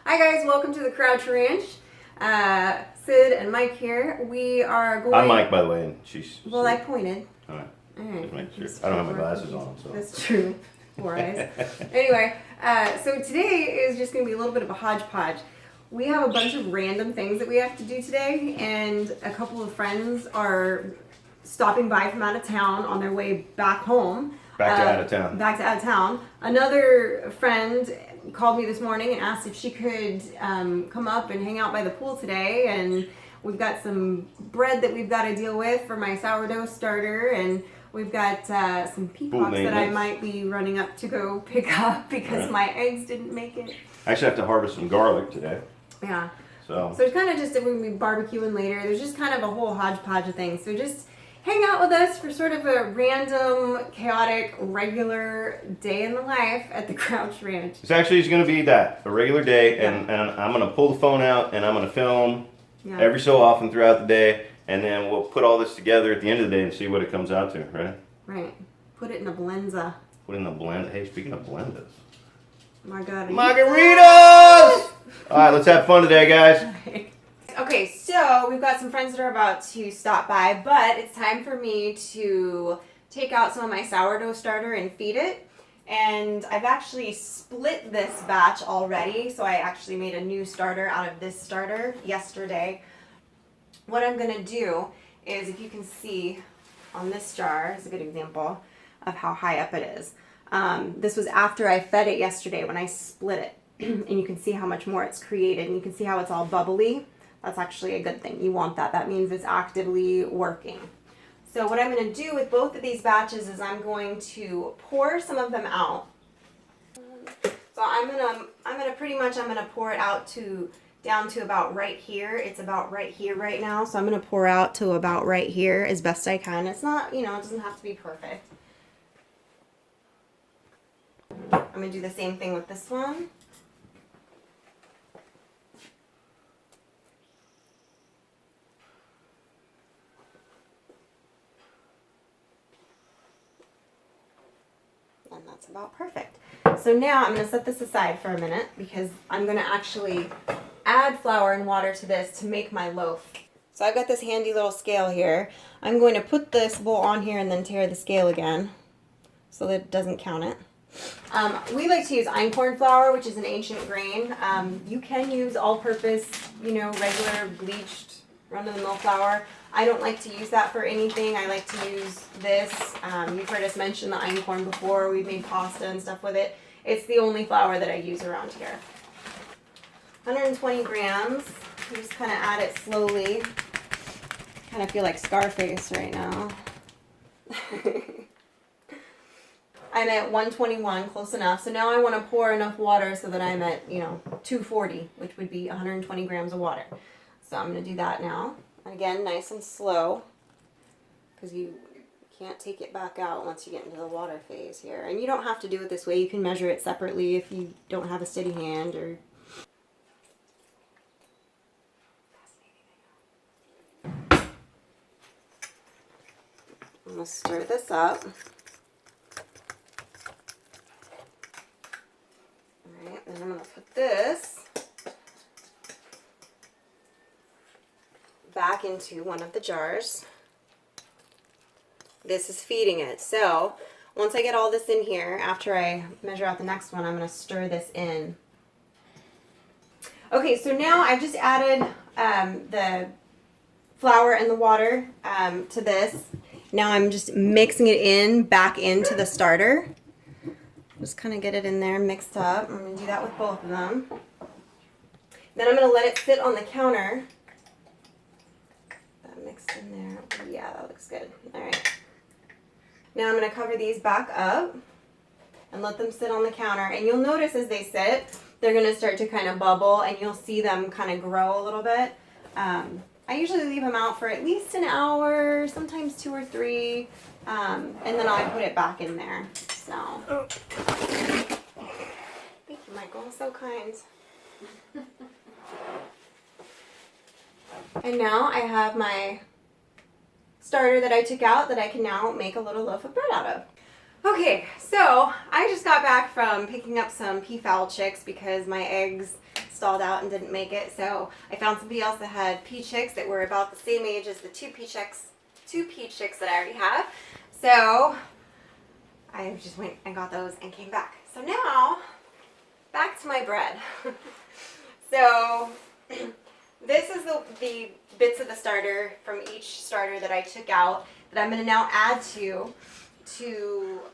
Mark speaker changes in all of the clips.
Speaker 1: Hi guys, welcome to the Crouch Ranch. Sid and Mike here. We are going.
Speaker 2: I'm Mike, by the way, and she's.
Speaker 1: Well, I pointed.
Speaker 2: All right.
Speaker 1: All right.
Speaker 2: Just make sure. I don't have my glasses on, so.
Speaker 1: That's true. Four eyes. Anyway, so today is just going to be a little bit of a hodgepodge. We have a bunch of random things that we have to do today, and a couple of friends are stopping by from out of town on their way back home.
Speaker 2: Back to out of town.
Speaker 1: Back to out of town. Another friend called me this morning and asked if she could come up and hang out by the pool today. And we've got some bread that we've got to deal with for my sourdough starter. And we've got some peacocks that I might be running up to go pick up because my eggs didn't make it.
Speaker 2: I actually have to harvest some garlic today.
Speaker 1: Yeah.
Speaker 2: So
Speaker 1: it's kind of just that we're going to be barbecuing later. There's just kind of a whole hodgepodge of things. So just hang out with us for sort of a random, chaotic, regular day in the life at the Crouch Ranch.
Speaker 2: It's actually going to be that, a regular day, and I'm going to pull the phone out and I'm going to film every so often throughout the day, and then we'll put all this together at the end of the day and see what it comes out to, right?
Speaker 1: Right. Put it in a blenza.
Speaker 2: Put it in the blend. Hey, speaking of blendas.
Speaker 1: My God.
Speaker 2: Margaritas! All right, let's have fun today, guys.
Speaker 1: Okay, so we've got some friends that are about to stop by, but it's time for me to take out some of my sourdough starter and feed it. And I've actually split this batch already, so I actually made a new starter out of this starter yesterday. What I'm going to do is, if you can see on this jar, is a good example of how high up it is. This was after I fed it yesterday when I split it. And you can see how much more it's created, and you can see how it's all bubbly. That's actually a good thing. You want that. That means it's actively working. So what I'm going to do with both of these batches is I'm going to pour some of them out. So I'm gonna pour it out down to about right here. It's about right here right now. So I'm gonna pour out to about right here as best I can. It's not, it doesn't have to be perfect. I'm gonna do the same thing with this one. And that's about perfect. So now I'm going to set this aside for a minute because I'm going to actually add flour and water to this to make my loaf. So I've got this handy little scale here. I'm going to put this bowl on here and then tear the scale again so that it doesn't count it. We like to use einkorn flour, which is an ancient grain. You can use all-purpose, regular bleached run-of-the-mill flour. I don't like to use that for anything. I like to use this. You've heard us mention the einkorn before. We've made pasta and stuff with it. It's the only flour that I use around here. 120 grams. You just kind of add it slowly. Kind of feel like Scarface right now. I'm at 121, close enough. So now I want to pour enough water so that I'm at, 240, which would be 120 grams of water. So I'm going to do that now. Again, nice and slow, because you can't take it back out once you get into the water phase here. And you don't have to do it this way. You can measure it separately if you don't have a steady hand or... I'm going to stir this up. Alright, then I'm going to put this back into one of the jars. This is feeding it. So once I get all this in here, after I measure out the next one, I'm going to stir this in. Okay, so now I've just added the flour and the water to this. Now I'm just mixing it back into the starter. Just kind of get it in there mixed up. I'm going to do that with both of them. Then I'm going to let it sit on the counter. Mixed in there. Yeah, that looks good. Alright. Now I'm going to cover these back up and let them sit on the counter. And you'll notice as they sit, they're going to start to kind of bubble and you'll see them kind of grow a little bit. I usually leave them out for at least an hour, sometimes 2 or 3, and then I put it back in there. So, thank you, Michael. So kind. And now I have my starter that I took out that I can now make a little loaf of bread out of. Okay, so I just got back from picking up some peafowl chicks because my eggs stalled out and didn't make it. So I found somebody else that had pea chicks that were about the same age as the two pea chicks that I already have. So I just went and got those and came back. So now, back to my bread. So this is the bits of the starter from each starter that I took out that I'm going to now add to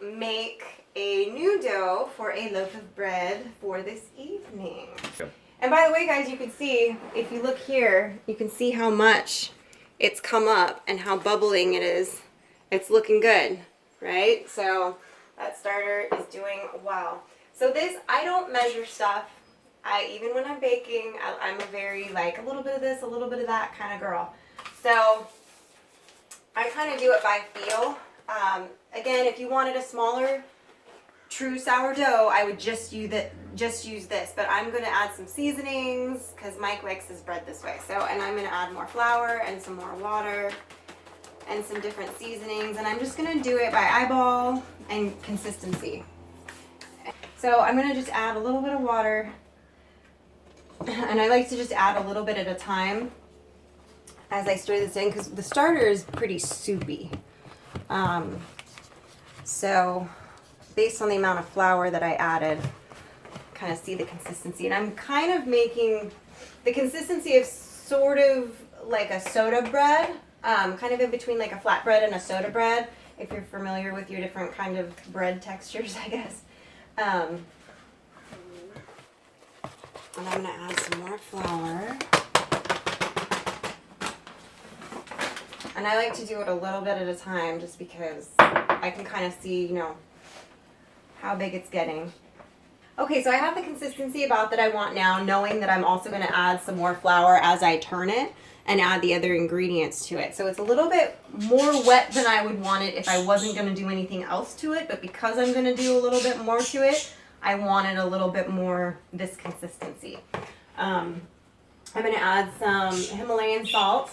Speaker 1: make a new dough for a loaf of bread for this evening.
Speaker 2: Okay.
Speaker 1: And by the way, guys, you can see, if you look here, you can see how much it's come up and how bubbling it is. It's looking good, right? So that starter is doing well. So this, I don't measure stuff. Even when I'm baking, I'm a very like a little bit of this, a little bit of that kind of girl. So I kind of do it by feel. Again, if you wanted a smaller, true sourdough, I would just use this. But I'm going to add some seasonings because Mike likes his bread this way. So, and I'm going to add more flour and some more water and some different seasonings. And I'm just going to do it by eyeball and consistency. So I'm going to just add a little bit of water. And I like to just add a little bit at a time as I stir this in because the starter is pretty soupy. So based on the amount of flour that I added, kind of see the consistency. And I'm kind of making the consistency of sort of like a soda bread, kind of in between like a flatbread and a soda bread, if you're familiar with your different kind of bread textures, I guess. And I'm going to add some more flour. And I like to do it a little bit at a time just because I can kind of see, you know, how big it's getting. Okay, so I have the consistency about that I want now, knowing that I'm also going to add some more flour as I turn it and add the other ingredients to it. So it's a little bit more wet than I would want it if I wasn't going to do anything else to it, but because I'm going to do a little bit more to it, I wanted a little bit more this consistency. I'm going to add some Himalayan salt.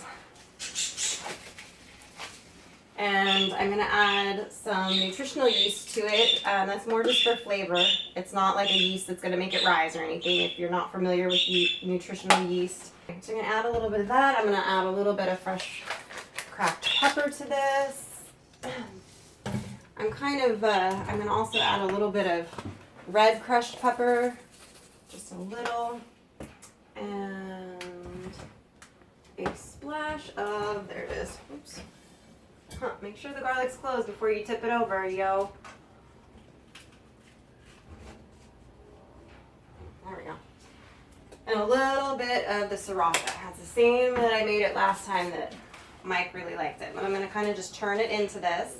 Speaker 1: And I'm going to add some nutritional yeast to it. That's more just for flavor. It's not like a yeast that's going to make it rise or anything if you're not familiar with nutritional yeast. So I'm going to add a little bit of that. I'm going to add a little bit of fresh cracked pepper to this. I'm going to also add a little bit of red crushed pepper, just a little, and a splash of, there it is, oops. Make sure the garlic's closed before you tip it over, yo. There we go. And a little bit of the Sriracha. It's the same that I made it last time that Mike really liked it. But I'm going to kind of just turn it into this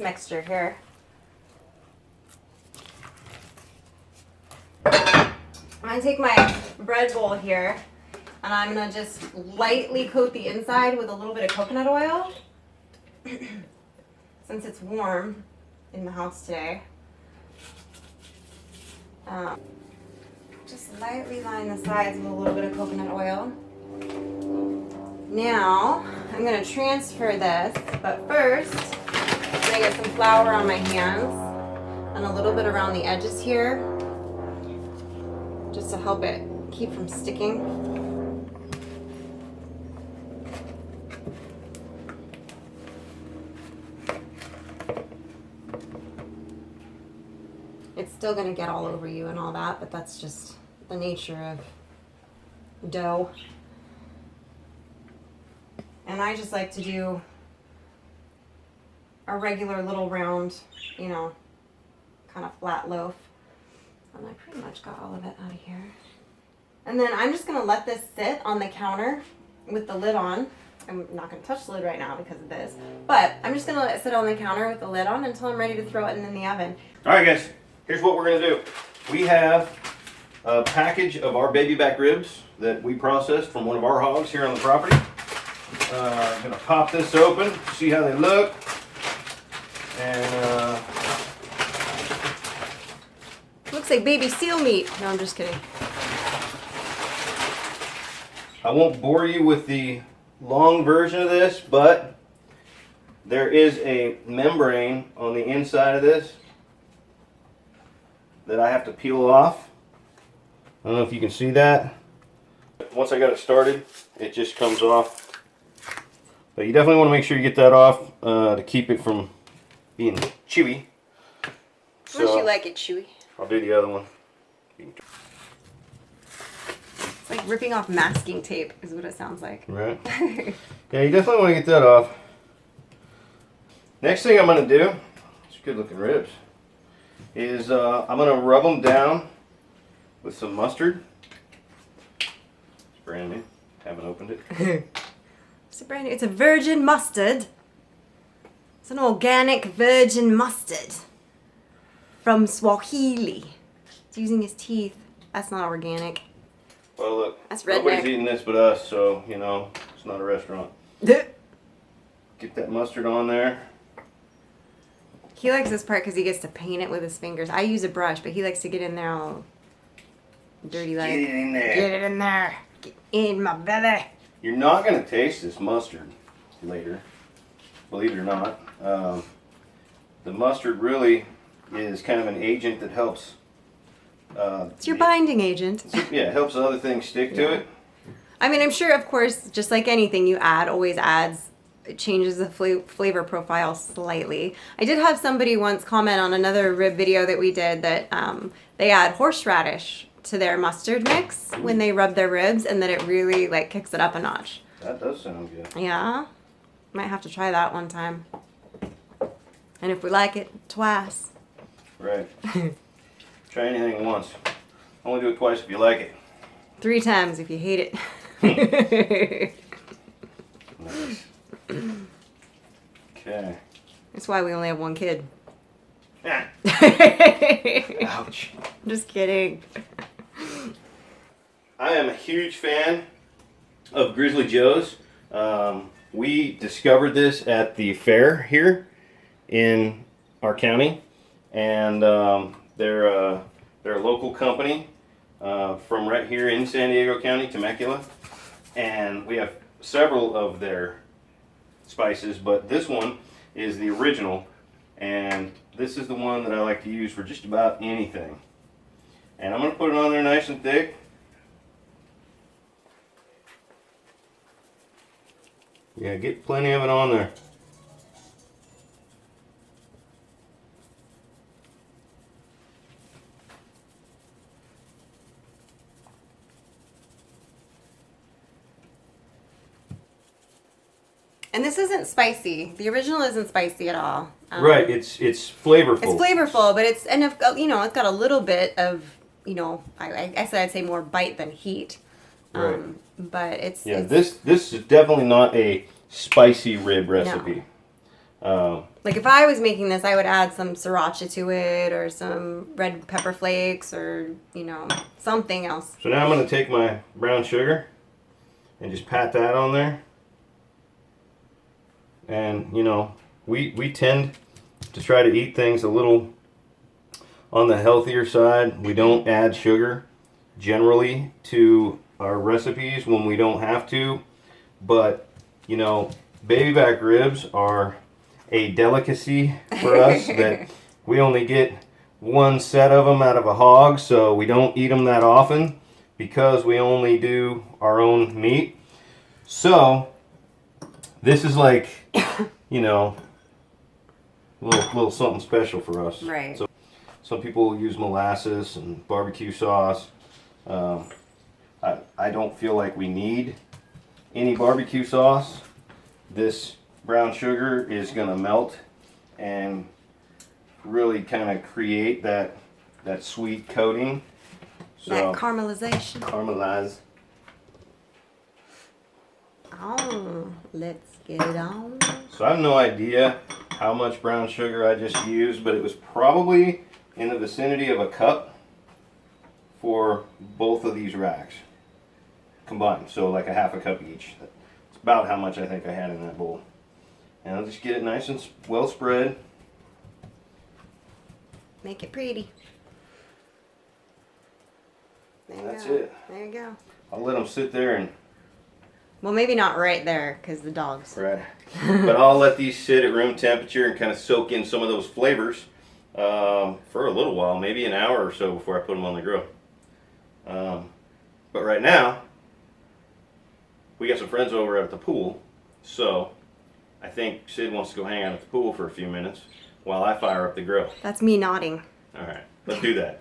Speaker 1: mixture here. I'm going to take my bread bowl here, and I'm going to just lightly coat the inside with a little bit of coconut oil. Since it's warm in the house today. Just lightly line the sides with a little bit of coconut oil. Now, I'm going to transfer this, but first, I'm going to get some flour on my hands and a little bit around the edges here, just to help it keep from sticking. It's still going to get all over you and all that, but that's just the nature of dough. And I just like to do a regular little round, you know, kind of flat loaf. And I pretty much got all of it out of here. And then I'm just going to let this sit on the counter with the lid on. I'm not going to touch the lid right now because of this. But I'm just going to let it sit on the counter with the lid on until I'm ready to throw it in the oven.
Speaker 2: All right, guys. Here's what we're going to do. We have a package of our baby back ribs that we processed from one of our hogs here on the property. I'm going to pop this open, see how they look. And
Speaker 1: looks like baby seal meat. No, I'm just kidding.
Speaker 2: I won't bore you with the long version of this, but there is a membrane on the inside of this that I have to peel off. I don't know if you can see that. Once I got it started, it just comes off. But you definitely want to make sure you get that off to keep it from being chewy.
Speaker 1: So, unless you like it chewy.
Speaker 2: I'll do the other one.
Speaker 1: It's like ripping off masking tape is what it sounds like.
Speaker 2: Right. Yeah, you definitely want to get that off. Next thing I'm going to do, it's good looking ribs, is I'm going to rub them down with some mustard. It's brand new. Haven't opened it.
Speaker 1: It's a virgin mustard. It's an organic virgin mustard from Swahili. It's using his teeth. That's not organic.
Speaker 2: Well, look,
Speaker 1: That's
Speaker 2: nobody's
Speaker 1: redneck.
Speaker 2: eating this but us, so, you know, it's not a restaurant. Get that mustard on there.
Speaker 1: He likes this part because he gets to paint it with his fingers. I use a brush, but he likes to get in there all dirty like.
Speaker 2: Get it in there.
Speaker 1: Get it in there. Get in my belly.
Speaker 2: You're not going to taste this mustard later, believe it or not. The mustard really is kind of an agent that helps.
Speaker 1: It's your binding agent.
Speaker 2: Yeah, it helps other things stick to it.
Speaker 1: I mean, I'm sure, of course, just like anything you add, always adds, it changes the flavor profile slightly. I did have somebody once comment on another rib video that we did that they add horseradish to their mustard mix when they rub their ribs, and that it really like kicks it up a notch.
Speaker 2: That does sound good.
Speaker 1: Yeah, might have to try that one time. And if we like it, twice.
Speaker 2: Right. Try anything once. Only do it twice if you like it.
Speaker 1: 3 times if you hate it.
Speaker 2: Nice. Okay.
Speaker 1: That's why we only have one kid.
Speaker 2: Ah. Ouch.
Speaker 1: Just kidding.
Speaker 2: I am a huge fan of Grizzly Joe's. We discovered this at the fair here in our county, and they're a local company from right here in San Diego County, Temecula, and we have several of their spices, but this one is the original, and this is the one that I like to use for just about anything. And I'm going to put it on there nice and thick. Yeah, get plenty of it on there.
Speaker 1: And this isn't spicy. The original isn't spicy at all.
Speaker 2: Right, it's flavorful.
Speaker 1: It's flavorful, but it's it's got a little bit of I guess I'd say more bite than heat.
Speaker 2: Right.
Speaker 1: But it's
Speaker 2: this is definitely not a spicy rib recipe.
Speaker 1: Like if I was making this, I would add some sriracha to it, or some red pepper flakes, or something else.
Speaker 2: So now I'm going to take my brown sugar and just pat that on there. And we tend to try to eat things a little on the healthier side. We don't add sugar generally to our recipes when we don't have to, but baby back ribs are a delicacy for us that we only get one set of them out of a hog, so we don't eat them that often because we only do our own meat. So this is like little something special for us.
Speaker 1: Right.
Speaker 2: So some people use molasses and barbecue sauce. I don't feel like we need any barbecue sauce. This brown sugar is going to melt and really kind of create that sweet coating. So
Speaker 1: That caramelization.
Speaker 2: caramelize.
Speaker 1: Oh, let's get it on.
Speaker 2: So I have no idea how much brown sugar I just used, but it was probably in the vicinity of a cup for both of these racks combined. So like a half a cup each. It's about how much I think I had in that bowl. And I'll just get it nice and well spread.
Speaker 1: Make it pretty. There you
Speaker 2: That's
Speaker 1: go.
Speaker 2: it.
Speaker 1: There you go.
Speaker 2: I'll let them sit there and
Speaker 1: Well, maybe not right there, because the dogs.
Speaker 2: right. But I'll let these sit at room temperature and kind of soak in some of those flavors for a little while, maybe an hour or so before I put them on the grill. But right now, we got some friends over at the pool, so I think Sid wants to go hang out at the pool for a few minutes while I fire up the grill.
Speaker 1: That's me nodding.
Speaker 2: All right, let's do that.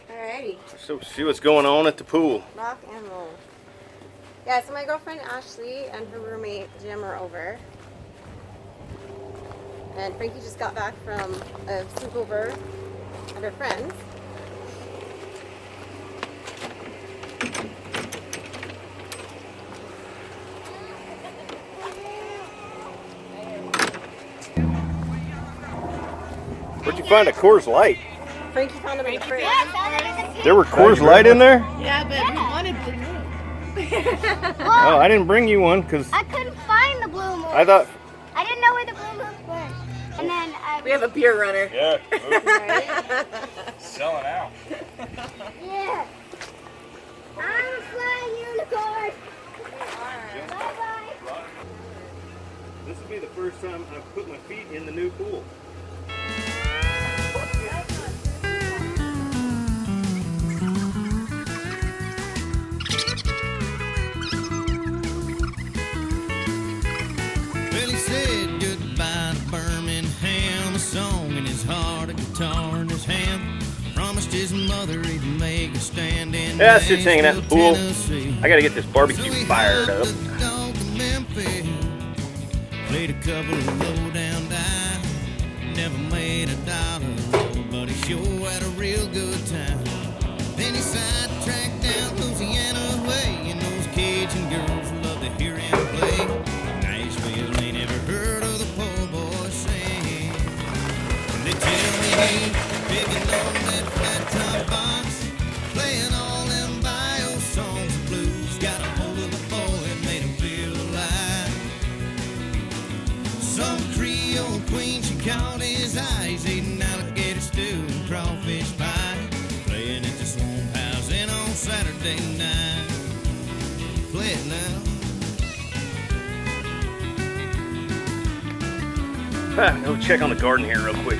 Speaker 1: Alrighty,
Speaker 2: So see what's going on at the pool.
Speaker 1: rock and roll. Yeah, so my girlfriend Ashley and her roommate Jim are over. And Frankie just got back from a sleepover at her friend's.
Speaker 2: Where'd you find a Coors Light?
Speaker 1: Frankie found them in the fridge.
Speaker 2: There were Coors Light in there?
Speaker 3: Yeah, but we wanted blue.
Speaker 2: Oh, I didn't bring you one because
Speaker 4: I couldn't find the blue moon.
Speaker 2: I thought.
Speaker 4: I didn't know where the blue moon went. And then
Speaker 3: We have a beer runner.
Speaker 2: Yeah.
Speaker 5: Selling out.
Speaker 4: yeah. I'm a flying unicorn. Bye bye.
Speaker 2: This will be the first time I've put my feet in the new pool.
Speaker 6: Well, he said goodbye to Birmingham, a song in his heart, a guitar in his hand. Promised his mother he'd make a stand in
Speaker 2: Yeah, Sid's hanging out in the pool.
Speaker 6: Tennessee.
Speaker 2: I gotta get this
Speaker 6: So
Speaker 2: barbecue
Speaker 6: he
Speaker 2: fired up.
Speaker 6: hauled the dog to Memphis, played a couple of low down dimes, never made a dollar, but he sure had a real good time. Then he sidetracked down Louisiana way, and those Cajun girls love to hear him play. Nashville ain't ever heard of the poor boy sing. And they tell me he picking on that flat top box, playing all them bio songs and blues, got a hold of the boy and made him feel alive. Some Creole queen, she caught his eyes, eating alligator stew and crawfish pie, playing at the Swamp House in on Saturday night. Play it now.
Speaker 2: Go check on the garden here real quick.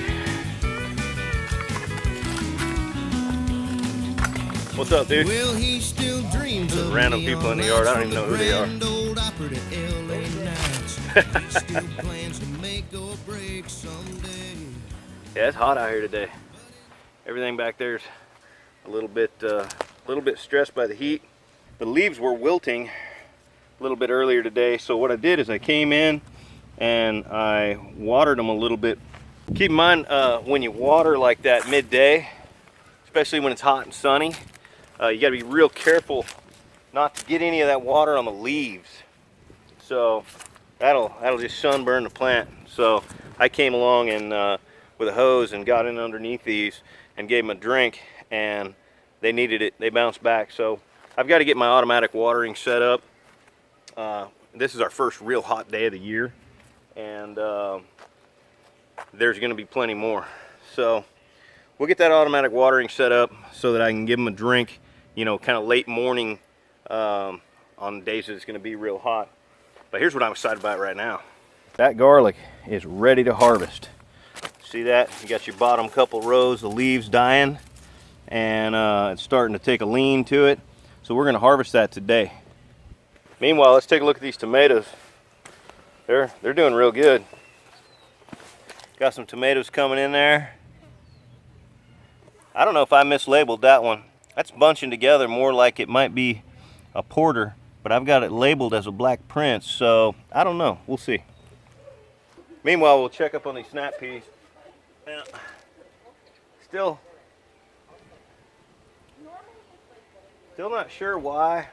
Speaker 2: What's up, dude?
Speaker 6: Well, he still dreams of
Speaker 2: Random people in the yard. I don't even know who they are.
Speaker 6: Grand Old Opera to LA nights. He still plans to make or break someday.
Speaker 2: Yeah, it's hot out here today. Everything back there's a little bit stressed by the heat. The leaves were wilting a little bit earlier today, so what I did is I came in and I watered them a little bit. Keep in mind when you water like that midday, especially when it's hot and sunny, you got to be real careful not to get any of that water on the leaves. So that'll just sunburn the plant. So I came along and with a hose and got in underneath these and gave them a drink, and they needed it. They bounced back. So I've got to get my automatic watering set up. This is our first real hot day of the year, and there's going to be plenty more. So we'll get that automatic watering set up so that I can give them a drink, you know, kind of late morning on days that it's going to be real hot. But here's what I'm excited about right now. That garlic is ready to harvest. See that? You got your bottom couple rows, the leaves dying, and it's starting to take a lean to it. So we're going to harvest that today. Meanwhile, let's take a look at these tomatoes. They're doing real good. Got some tomatoes coming in there. I don't know if I mislabeled that one. That's bunching together more like it might be a porter, but I've got it labeled as a black prince, so I don't know. We'll see. Meanwhile, we'll check up on these snap peas. Yeah. Still not sure why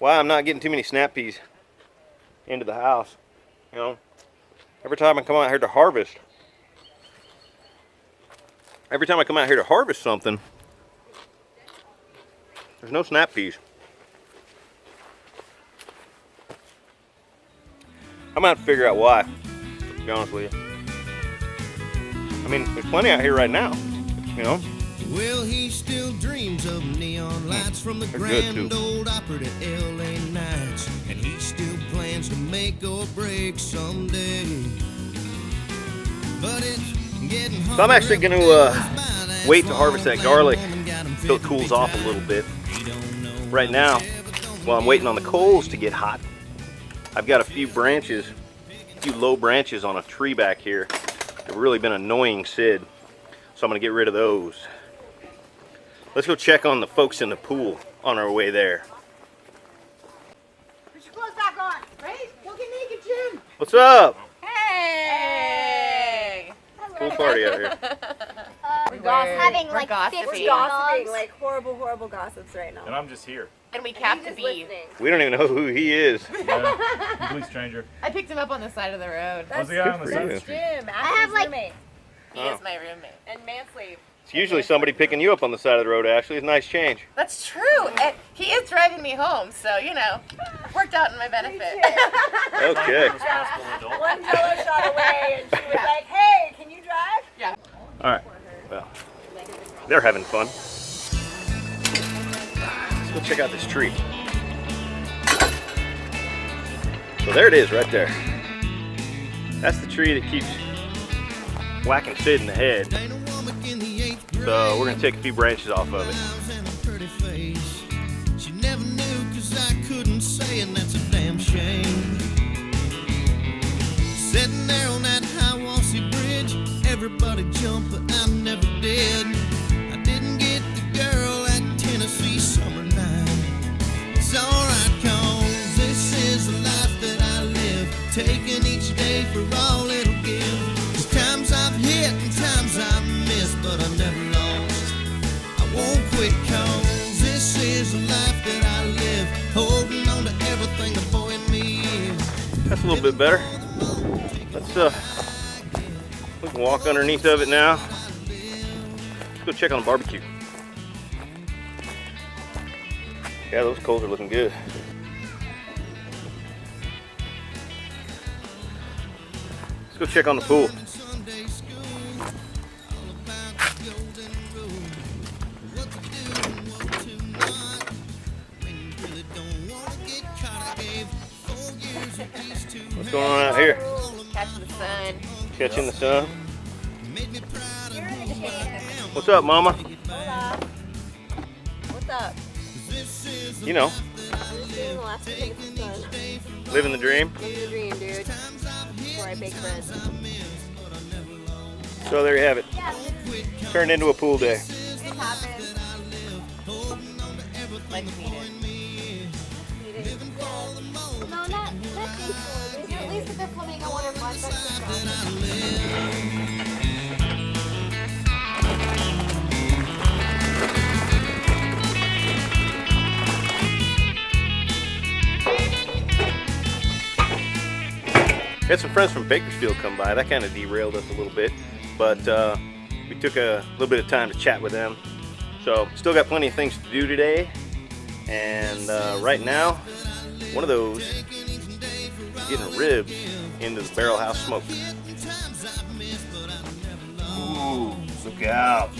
Speaker 2: I'm not getting too many snap peas into the house. You know, every time I come out here to harvest, something, there's no snap peas. I'm gonna have to figure out why, to be honest with you. I mean, there's plenty out here right now, you know.
Speaker 6: Well, he still dreams of neon lights from the
Speaker 2: They're good,
Speaker 6: Grand
Speaker 2: too.
Speaker 6: Old Opera to LA nights, and he still plans to make or break someday.
Speaker 2: So I'm actually going to wait to harvest that garlic until it cools off a little bit. Right now, while I'm waiting on the coals to get hot, I've got a few branches, a few low branches on a tree back here that have really been annoying Sid. So I'm going to get rid of those. Let's go check on the folks in the pool on our way there.
Speaker 3: Put your clothes back on. Right? Don't get naked, Jim.
Speaker 2: What's up?
Speaker 3: Hey.
Speaker 2: Pool party out here.
Speaker 4: Having like
Speaker 3: gossiping.
Speaker 4: 50
Speaker 1: Gossiping,
Speaker 4: dogs.
Speaker 1: like horrible, horrible gossips right now.
Speaker 5: And I'm just here.
Speaker 3: And we capped the bee.
Speaker 2: We don't even know who he is.
Speaker 5: Yeah, complete stranger.
Speaker 3: I picked him up on the side of the road.
Speaker 5: I was the guy on the
Speaker 2: Good
Speaker 5: side
Speaker 2: for
Speaker 5: of the
Speaker 2: you.
Speaker 5: street.
Speaker 1: Jim,
Speaker 4: I have like
Speaker 3: He is my roommate.
Speaker 1: and Manslave.
Speaker 2: It's usually somebody picking you up on the side of the road, Ashley. It's a nice change.
Speaker 3: That's true. And he is driving me home, so you know, worked out in my benefit.
Speaker 2: Okay.
Speaker 5: Responsible adult.
Speaker 1: One Jello shot away, and she was like, "Hey, can you drive?"
Speaker 3: Yeah.
Speaker 2: All right. Well, they're having fun. Let's go check out this tree. So there it is right there. That's the tree that keeps whacking Sid in the head. So we're going to take a few branches off of it.
Speaker 6: She never knew 'cause I couldn't say, and that's a damn shame. Sitting there on that Hiwassee Bridge, everybody jumped, but I never did. I didn't get the girl at Tennessee summer night. It's alright, 'cause this is the life that I live, taking each day for all it'll give. 'Cause times I've hit and times I've missed, but I never lost. I won't quit, 'cause this is the life that I live, holding on to everything the boy in me is.
Speaker 2: That's a little bit better. Let's we can walk underneath of it now. Let's go check on the barbecue. Yeah, those coals are looking good. Let's go check on the pool.
Speaker 6: Sunday school, all about the golden rule. What to do and what to not. When you really don't want to get caught, I gave 4 years of peace to
Speaker 2: What's going on out here?
Speaker 3: Catch the sun.
Speaker 2: Catching the sun.
Speaker 6: made me proud of who I am.
Speaker 2: What's up, Mama?
Speaker 1: Hola. What's up?
Speaker 6: This is the
Speaker 2: You know,
Speaker 1: I'm just doing the last thing of the sun.
Speaker 2: living the dream.
Speaker 1: Living the dream, dude. Before I bake bread.
Speaker 2: So there you have it. Turned into a pool day.
Speaker 1: It happens.
Speaker 3: Like needed.
Speaker 4: No, not thankful. At least if they're flamingo waterfalls, that's the fun.
Speaker 2: Had some friends from Bakersfield come by. That kind of derailed us a little bit, but we took a little bit of time to chat with them. So still got plenty of things to do today, and right now one of those is getting ribs into the barrel house smoke. Ooh, look out.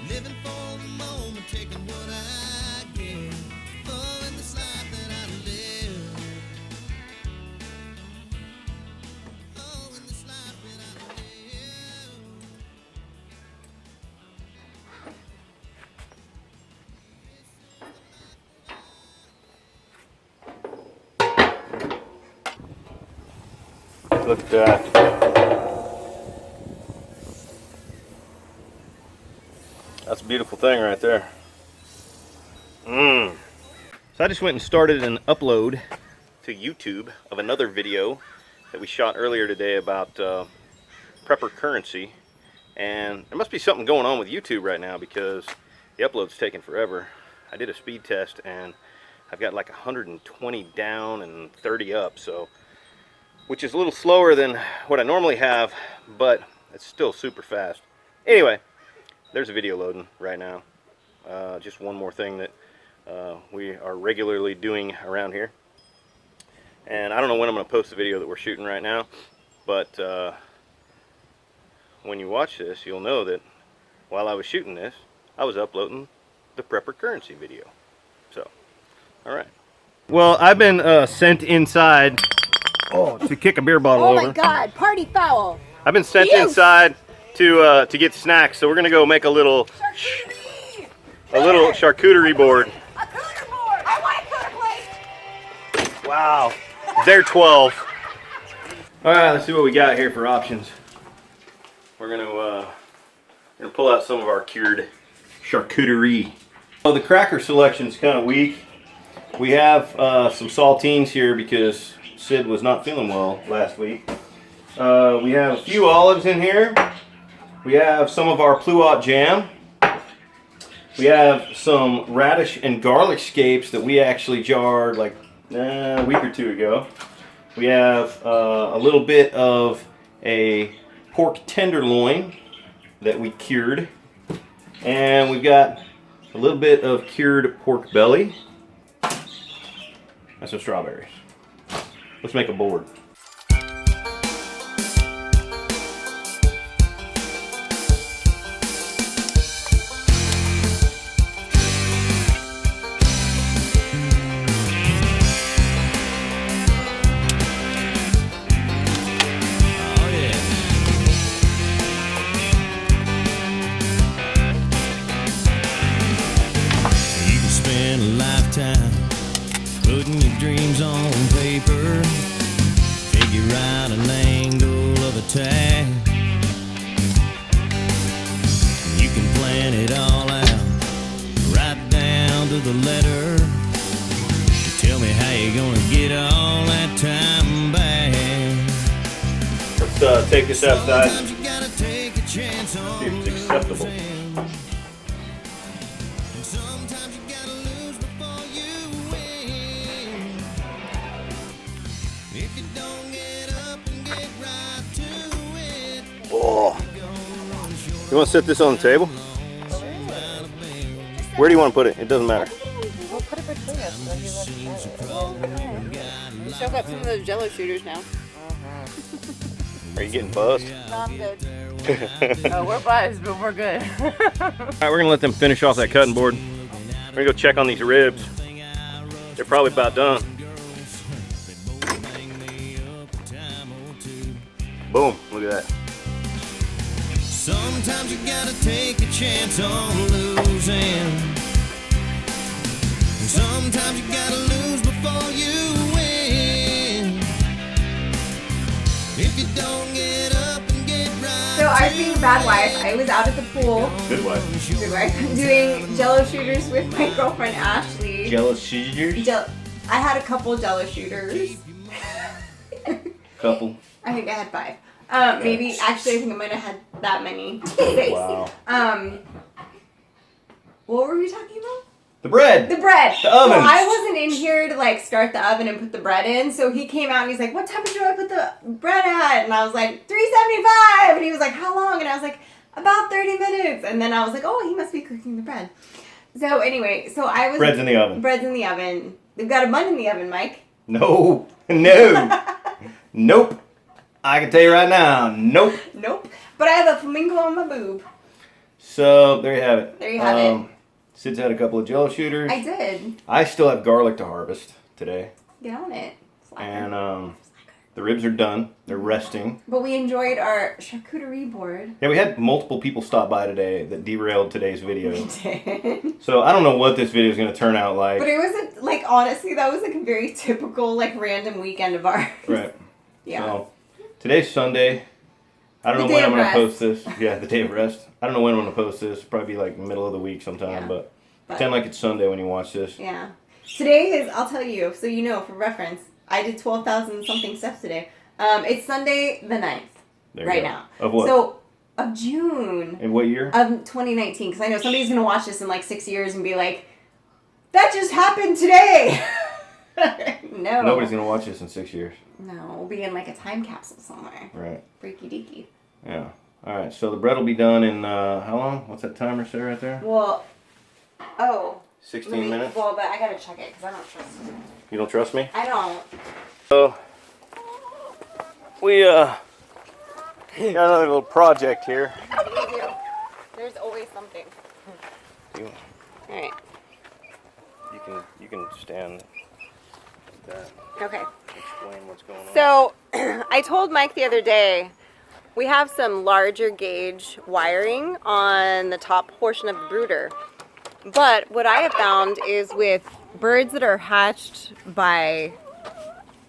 Speaker 6: living for the moment, taking what I get. Oh, in this life that I live. Oh, in this life that I live.
Speaker 2: Look at that. That's a beautiful thing right there. So I just went and started an upload to YouTube of another video that we shot earlier today about prepper currency. And there must be something going on with YouTube right now because the upload's taking forever. I did a speed test and I've got like 120 down and 30 up, so which is a little slower than what I normally have, but it's still super fast. Anyway, there's a video loading right now. Just one more thing that we are regularly doing around here. And I don't know when I'm going to post the video that we're shooting right now, but when you watch this, you'll know that while I was shooting this, I was uploading the prepper currency video. So, alright, Well, I've been sent inside to kick a beer bottle
Speaker 3: Oh
Speaker 2: over.
Speaker 3: my God, party foul.
Speaker 2: I've been sent
Speaker 3: Yes.
Speaker 2: inside to get snacks, so we're gonna go make a little charcuterie board.
Speaker 3: A cooler board. I want a cooler plate.
Speaker 2: Wow, they're 12. All right, let's see what we got here for options. We're gonna pull out some of our cured charcuterie. Well, the cracker selection's kind of weak. We have some saltines here because Sid was not feeling well last week. We have a few olives in here. We have some of our Pluot jam. We have some radish and garlic scapes that we actually jarred like a week or two ago. We have a little bit of a pork tenderloin that we cured. And we've got a little bit of cured pork belly. And some strawberries. Let's make a board.
Speaker 6: Oh yeah. You can spend a lifetime putting your dreams on paper, figure out an angle of attack. You can plan it all out, right down to the letter. Tell me how you're gonna get all that time back.
Speaker 2: Let's take this outside.
Speaker 6: Sometimes you gotta take a chance on
Speaker 2: See if it's acceptable.
Speaker 6: losing. And sometimes you gotta lose before you win. If you don't get up and get right to it,
Speaker 2: Oh. You want to set this on the table? Where do you want to put it? It doesn't matter.
Speaker 3: We'll put it between us. So he lets it. We still got some of those Jello shooters now.
Speaker 2: Are you getting buzzed?
Speaker 3: No, I'm good. Oh, we're buzzed, but we're good.
Speaker 2: All right, we're gonna let them finish off that cutting board. We're gonna go check on these ribs. They're probably about done. Boom, look at that.
Speaker 6: sometimes you gotta take a chance on losing. And sometimes you gotta lose before you win. If you don't get up and get right.
Speaker 1: So I was being a bad wife. I was out at the pool,
Speaker 2: Good wife.
Speaker 1: good wife, doing Jello shooters with my girlfriend Ashley.
Speaker 2: Jealous shooters?
Speaker 1: I had a couple Jello shooters.
Speaker 2: Couple.
Speaker 1: I think I had 5. Maybe actually I think I might have had that many. 6.
Speaker 2: Wow.
Speaker 1: What were we talking about?
Speaker 2: The bread.
Speaker 1: The bread.
Speaker 2: The ovens.
Speaker 1: So I wasn't in here to like start the oven and put the bread in. So he came out and he's like, "What temperature do I put the bread at?" And I was like, 375. And he was like, "How long?" And I was like, "About 30 minutes." And then I was like, "Oh, he must be cooking the bread." So anyway, so I was.
Speaker 2: Bread's in the oven.
Speaker 1: Bread's in the oven. They've got a bun in the oven, Mike.
Speaker 2: No. No. Nope. I can tell you right now. Nope.
Speaker 1: Nope. But I have a flamingo on my boob.
Speaker 2: So there you have it.
Speaker 1: There you have it.
Speaker 2: Sid's had a couple of Jello shooters.
Speaker 1: I did.
Speaker 2: I still have garlic to harvest today,
Speaker 1: Get on it. Slacker.
Speaker 2: and the ribs are done. They're resting.
Speaker 1: But we enjoyed our charcuterie board.
Speaker 2: Yeah, we had multiple people stop by today that derailed today's video.
Speaker 1: We did.
Speaker 2: So I don't know what this video is going to turn out like.
Speaker 1: But it wasn't, like, honestly, that was like a very typical, like, random weekend of ours.
Speaker 2: Right.
Speaker 1: Yeah.
Speaker 2: So today's Sunday. I don't
Speaker 1: The
Speaker 2: know
Speaker 1: day
Speaker 2: when I'm
Speaker 1: of
Speaker 2: going to
Speaker 1: rest.
Speaker 2: post this. Yeah, the day of rest. I don't know when I'm going to post this. Probably like middle of the week sometime,
Speaker 1: Yeah.
Speaker 2: but pretend like it's Sunday when you watch this.
Speaker 1: Yeah. Today is, I'll tell you, so you know, for reference, I did 12,000 something steps today. It's Sunday the 9th.
Speaker 2: There you
Speaker 1: right
Speaker 2: go.
Speaker 1: now.
Speaker 2: Of what?
Speaker 1: So, of June
Speaker 2: In what year?
Speaker 1: of 2019. Because I know somebody's going to watch this in like 6 years and be like, that just happened today. No.
Speaker 2: Nobody's going to watch this in 6 years.
Speaker 1: No, we'll be in like a time capsule somewhere.
Speaker 2: Right.
Speaker 1: Freaky deaky.
Speaker 2: Yeah. All right. So the bread will be done in how long? What's that timer say right there?
Speaker 1: Well, oh.
Speaker 2: 16 minutes.
Speaker 1: Well, but I gotta check it because I don't trust it.
Speaker 2: You don't trust me?
Speaker 1: I don't.
Speaker 2: So we got another little project here.
Speaker 1: We do. There's always something.
Speaker 2: You,
Speaker 1: Alright.
Speaker 2: you can stand. that.
Speaker 1: Okay.
Speaker 2: Explain what's going on.
Speaker 1: So I told Mike the other day, we have some larger gauge wiring on the top portion of the brooder. But what I have found is with birds that are hatched by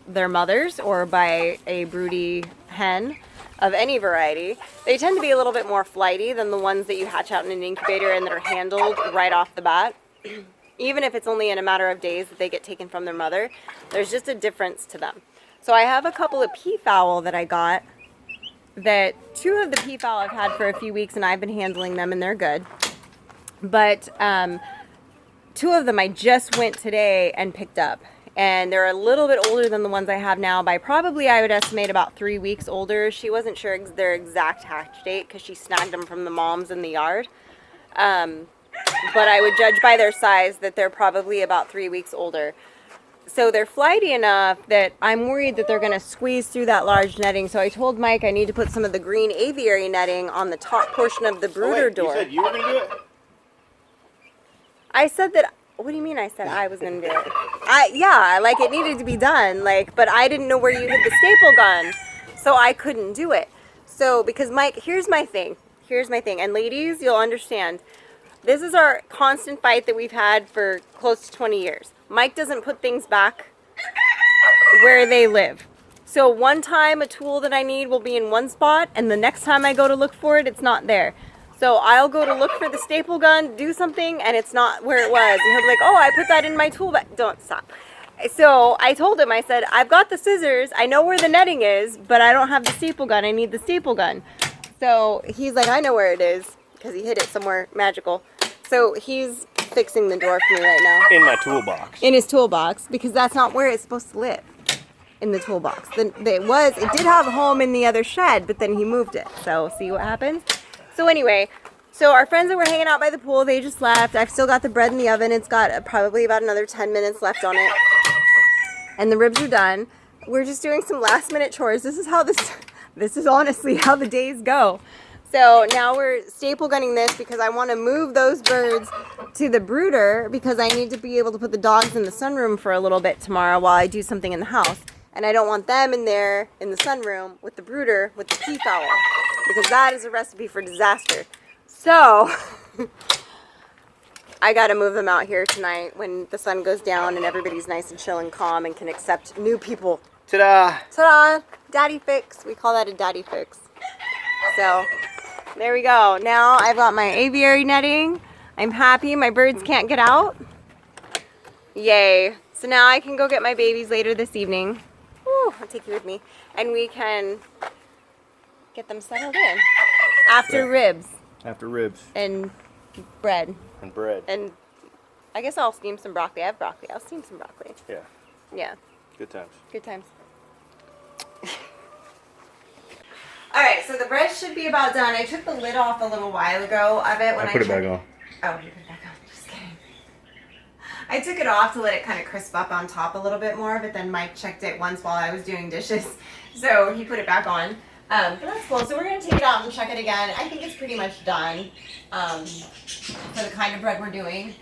Speaker 1: their mothers or by a broody hen of any variety, they tend to be a little bit more flighty than the ones that you hatch out in an incubator and that are handled right off the bat. Even if it's only in a matter of days that they get taken from their mother, there's just a difference to them. So I have a couple of peafowl that I got that 2 of the peafowl I've had for a few weeks and I've been handling them and they're good. But 2 of them I just went today and picked up. And they're a little bit older than the ones I have now by probably, I would estimate, about 3 weeks older. She wasn't sure their exact hatch date because she snagged them from the moms in the yard. But I would judge by their size that they're probably about 3 weeks older. So they're flighty enough that I'm worried that they're going to squeeze through that large netting. So I told Mike I need to put some of the green aviary netting on the top portion of the brooder door.
Speaker 2: You said you were going to do it?
Speaker 1: I said that. What do you mean I said I was going to do it? Yeah, like it needed to be done. But I didn't know where you hid the staple gun. So I couldn't do it. So because Mike, here's my thing. And ladies, you'll understand. This is our constant fight that we've had for close to 20 years. Mike doesn't put things back where they live. So one time a tool that I need will be in one spot, and the next time I go to look for it, it's not there. So I'll go to look for the staple gun, do something, and it's not where it was. And he'll be like, oh, I put that in my tool bag. Don't stop. So I told him, I said, I've got the scissors. I know where the netting is, but I don't have the staple gun. I need the staple gun. So he's like, I know where it is, because he hid it somewhere magical. So he's fixing the door for me right now.
Speaker 2: In my toolbox.
Speaker 1: In his toolbox, because that's not where it's supposed to live. In the toolbox. It did have a home in the other shed, but then he moved it. So see what happens? So anyway, so our friends that were hanging out by the pool, they just left. I've still got the bread in the oven. It's got probably about another 10 minutes left on it. And the ribs are done. We're just doing some last minute chores. This is honestly how the days go. So now we're staple gunning this because I want to move those birds to the brooder because I need to be able to put the dogs in the sunroom for a little bit tomorrow while I do something in the house. And I don't want them in there in the sunroom with the brooder with the peafowl because that is a recipe for disaster. So I got to move them out here tonight when the sun goes down and everybody's nice and chill and calm and can accept new people.
Speaker 2: Ta-da!
Speaker 1: Ta-da! Daddy fix. We call that a daddy fix. So there we go. Now I've got my aviary netting. I'm happy my birds can't get out. Yay. So now I can go get my babies later this evening. Woo, I'll take you with me. And we can get them settled in. After ribs.
Speaker 2: After ribs.
Speaker 1: And bread.
Speaker 2: And bread.
Speaker 1: And I guess I'll steam some broccoli. I have broccoli. I'll steam some broccoli.
Speaker 2: Yeah.
Speaker 1: Yeah.
Speaker 2: Good times.
Speaker 1: Good times. Alright, so the bread should be about done. I took the lid off a little while ago of it when I
Speaker 2: put it back on.
Speaker 1: Oh, you put it back on. Just kidding. I took it off to let it kind of crisp up on top a little bit more, but then Mike checked it once while I was doing dishes. So he put it back on. But that's cool. So we're going to take it out and check it again. I think it's pretty much done for the kind of bread we're doing.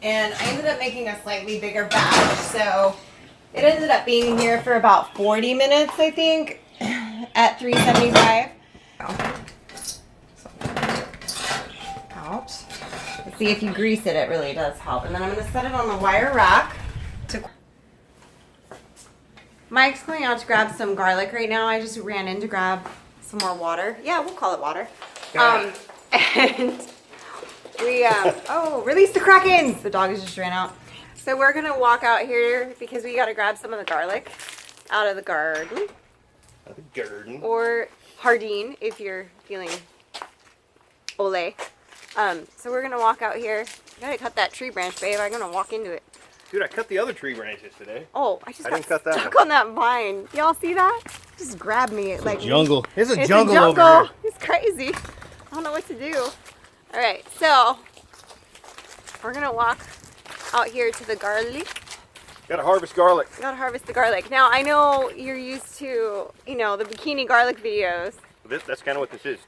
Speaker 1: And I ended up making a slightly bigger batch, so it ended up being here for about 40 minutes, I think, at 375. Out. Let's see if you grease it, it really does help. And then I'm going to set it on the wire rack. Mike's going out to grab some garlic right now. I just ran in to grab some more water. Yeah, we'll call it water. And we, oh, release the Krakens! The dog has just ran out. So we're going to walk out here because we got to grab some of the garlic out of the garden.
Speaker 2: Garden.
Speaker 1: Or Hardin if you're feeling ole. So we're going to walk out here. I got to cut that tree branch, babe. I'm going to walk into it.
Speaker 2: Dude, I cut the other tree branches today.
Speaker 1: Oh, I just
Speaker 2: I
Speaker 1: got
Speaker 2: didn't cut that
Speaker 1: stuck
Speaker 2: one.
Speaker 1: on that vine. Y'all see that? Just grabbed me. Like
Speaker 2: Jungle. There's a
Speaker 1: It's
Speaker 2: jungle,
Speaker 1: a jungle
Speaker 2: over here.
Speaker 1: It's crazy. I don't know what to do. All right, so we're gonna walk out here to the garlic.
Speaker 2: Gotta harvest garlic.
Speaker 1: Gotta harvest the garlic. Now I know you're used to, the bikini garlic videos.
Speaker 2: That's kind of what this is.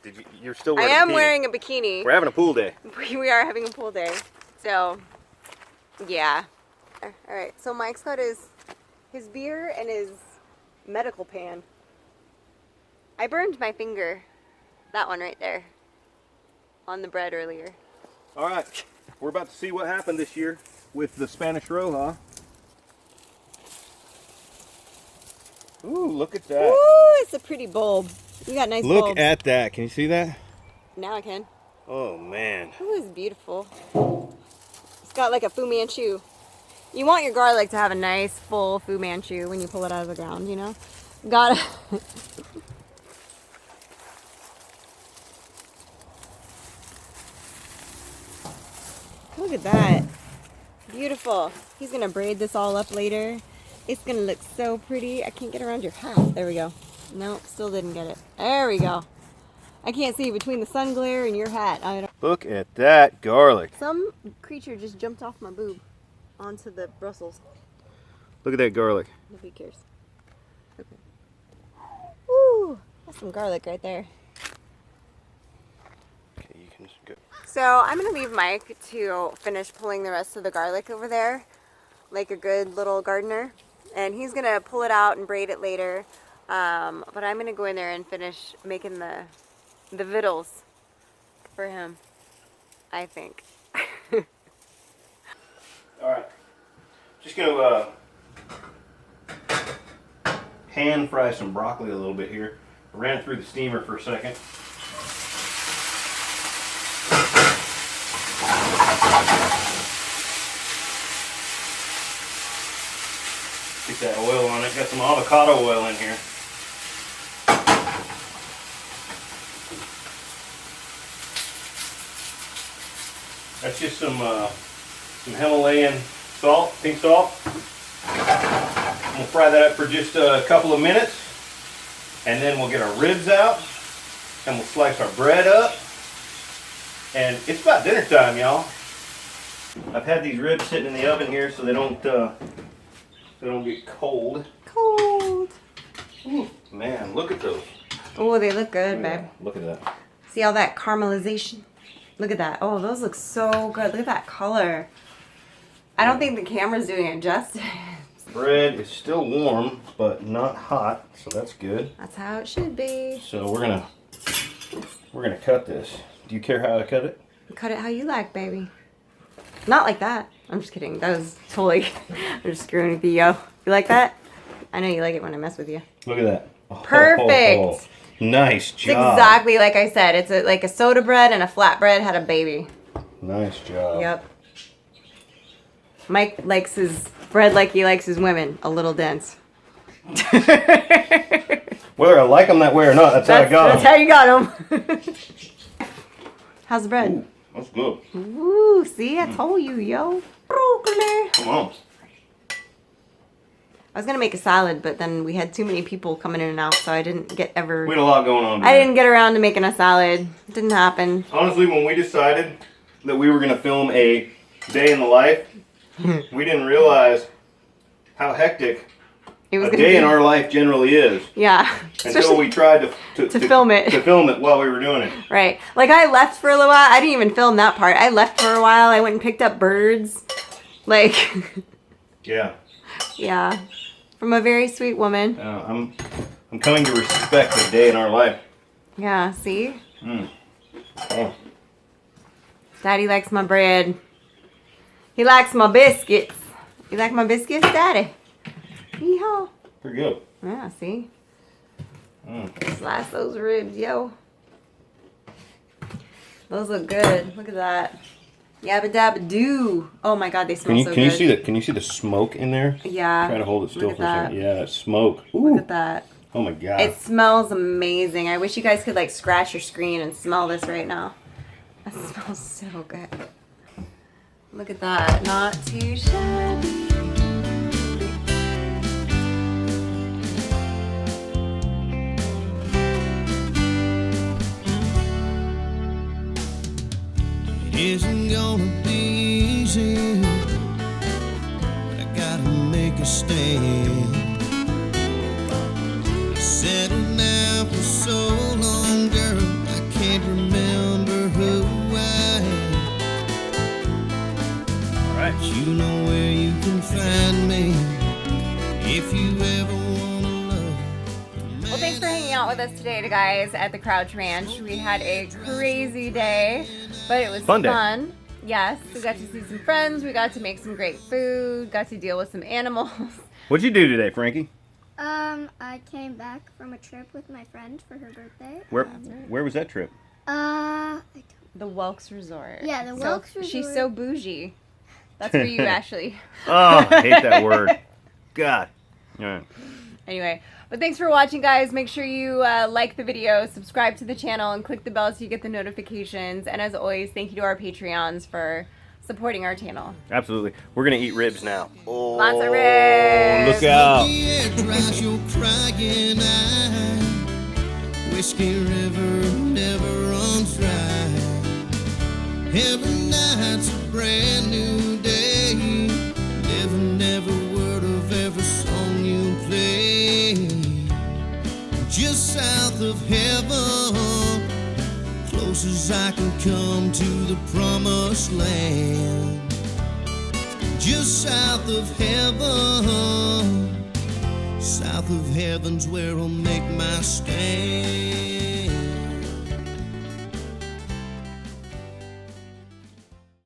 Speaker 2: You're still
Speaker 1: I
Speaker 2: wearing
Speaker 1: am
Speaker 2: a bikini.
Speaker 1: wearing a bikini.
Speaker 2: We're having a pool day.
Speaker 1: We are having a pool day. So, yeah. All right, so Mike's got his beer and his medical pan. I burned my finger. That one right there. On the bread earlier.
Speaker 2: All right, we're about to see what happened this year with the Spanish Roja. Ooh, look at that.
Speaker 1: Ooh, it's a pretty bulb. You got nice bulbs.
Speaker 2: Look at that. Can you see that?
Speaker 1: Now I can.
Speaker 2: Oh, man.
Speaker 1: Ooh, it's beautiful. It's got like a Fu Manchu. You want your garlic to have a nice full Fu Manchu when you pull it out of the ground, you know? Gotta. Look at that. Beautiful. He's gonna braid this all up later. It's gonna look so pretty. I can't get around your hat. There we go. Nope, still didn't get it. There we go. I can't see between the sun glare and your hat.
Speaker 2: Look at that garlic.
Speaker 1: Some creature just jumped off my boob onto the Brussels.
Speaker 2: Look at that garlic.
Speaker 1: Nobody cares. Okay. Woo! That's some garlic right there.
Speaker 2: Okay, you can go.
Speaker 1: So I'm gonna leave Mike to finish pulling the rest of the garlic over there, like a good little gardener. And he's gonna pull it out and braid it later. But I'm gonna go in there and finish making the victuals for him, I think.
Speaker 2: All right, just gonna pan fry some broccoli a little bit here. I ran it through the steamer for a second. Get that oil on it. Got some avocado oil in here. That's just some Himalayan salt, pink salt. I'm gonna fry that up for just a couple of minutes, and then we'll get our ribs out, and we'll slice our bread up, and it's about dinner time, y'all. I've had these ribs sitting in the oven here so they don't get cold.
Speaker 1: Cold.
Speaker 2: Ooh, man, look at those.
Speaker 1: Oh, they look good, babe.
Speaker 2: Look at that.
Speaker 1: See all that caramelization? Look at that. Oh, those look so good. Look at that color. I don't think the camera's doing it justice.
Speaker 2: Bread is still warm, but not hot, so that's good.
Speaker 1: That's how it should be.
Speaker 2: So we're gonna cut this. Do you care how I cut it?
Speaker 1: Cut it how you like, baby. Not like that. I'm just kidding. That was totally... I'm just screwing with you, yo. You like that? I know you like it when I mess with you.
Speaker 2: Look at that. Oh,
Speaker 1: Perfect.
Speaker 2: Nice
Speaker 1: It's
Speaker 2: job.
Speaker 1: exactly like I said. It's like a soda bread and a flatbread had a baby.
Speaker 2: Nice job.
Speaker 1: Yep. Mike likes his bread like he likes his women, a little dense.
Speaker 2: Whether I like them that way or not, that's how I got
Speaker 1: That's
Speaker 2: them.
Speaker 1: how you got them. How's the bread?
Speaker 2: That's good.
Speaker 1: Ooh, see, I told you, yo. Broccoli.
Speaker 2: Come on.
Speaker 1: I was gonna make a salad, but then we had too many people coming in and out, so I didn't get ever.
Speaker 2: We had a lot going on.
Speaker 1: I didn't get around to making a salad. Didn't happen.
Speaker 2: Honestly, when we decided that we were going to film a day in the life, we didn't realize how hectic
Speaker 1: It was
Speaker 2: a
Speaker 1: gonna
Speaker 2: day
Speaker 1: be,
Speaker 2: in our life generally is.
Speaker 1: Yeah.
Speaker 2: Until we tried to
Speaker 1: film it.
Speaker 2: To film it while we were doing it.
Speaker 1: Right. Like I left for a little while. I didn't even film that part. I left for a while. I went and picked up birds. Like.
Speaker 2: Yeah.
Speaker 1: Yeah. From a very sweet woman.
Speaker 2: I'm coming to respect a day in our life.
Speaker 1: Yeah. See.
Speaker 2: Oh.
Speaker 1: Daddy likes my bread. He likes my biscuits. You like my biscuits, Daddy? Yeehaw.
Speaker 2: Pretty good.
Speaker 1: Yeah, see? Slice those ribs, yo. Those look good. Look at that. Yabba dabba doo. Oh my god, they smell so good.
Speaker 2: Can you see the smoke in there?
Speaker 1: Yeah.
Speaker 2: Try to hold it still
Speaker 1: Look
Speaker 2: for
Speaker 1: at
Speaker 2: a
Speaker 1: that.
Speaker 2: second. Yeah, smoke. Ooh.
Speaker 1: Look at that.
Speaker 2: Oh my god.
Speaker 1: It smells amazing. I wish you guys could like scratch your screen and smell this right now. That smells so good. Look at that. Not too shabby.
Speaker 6: It isn't gonna be easy, but I gotta make a stand. I settled down for so long, girl, I can't remember who I am.
Speaker 2: All right.
Speaker 6: You know where you can find if you ever wanna love.
Speaker 1: Well, thanks for hanging out with us today, guys, at the Crouch Ranch. We had a crazy day, but it was
Speaker 2: Fun day.
Speaker 1: fun. Yes, we got to see some friends. We got to make some great food. Got to deal with some animals.
Speaker 2: What'd you do today, Frankie?
Speaker 4: I came back from a trip with my friend for her birthday.
Speaker 2: Where was that trip?
Speaker 4: I
Speaker 1: The Welks Resort.
Speaker 4: Yeah, the Welks
Speaker 1: She's
Speaker 4: Resort.
Speaker 1: so bougie. That's for you, Ashley.
Speaker 2: Oh, I hate that word. God. All right.
Speaker 1: Anyway, but thanks for watching, guys. Make sure you like the video, subscribe to the channel, and click the bell so you get the notifications. And as always, thank you to our Patreons for supporting our channel.
Speaker 2: Absolutely. We're going to eat ribs now. Oh,
Speaker 1: Lots of ribs.
Speaker 2: Look out.
Speaker 6: Yeah, dries your crying eye. Whiskey River never runs dry. Every night's a brand new day. Every word of every song you play. Just south of heaven, close as I can come to the promised land. Just south of heaven, south of heaven's where I'll make my stand.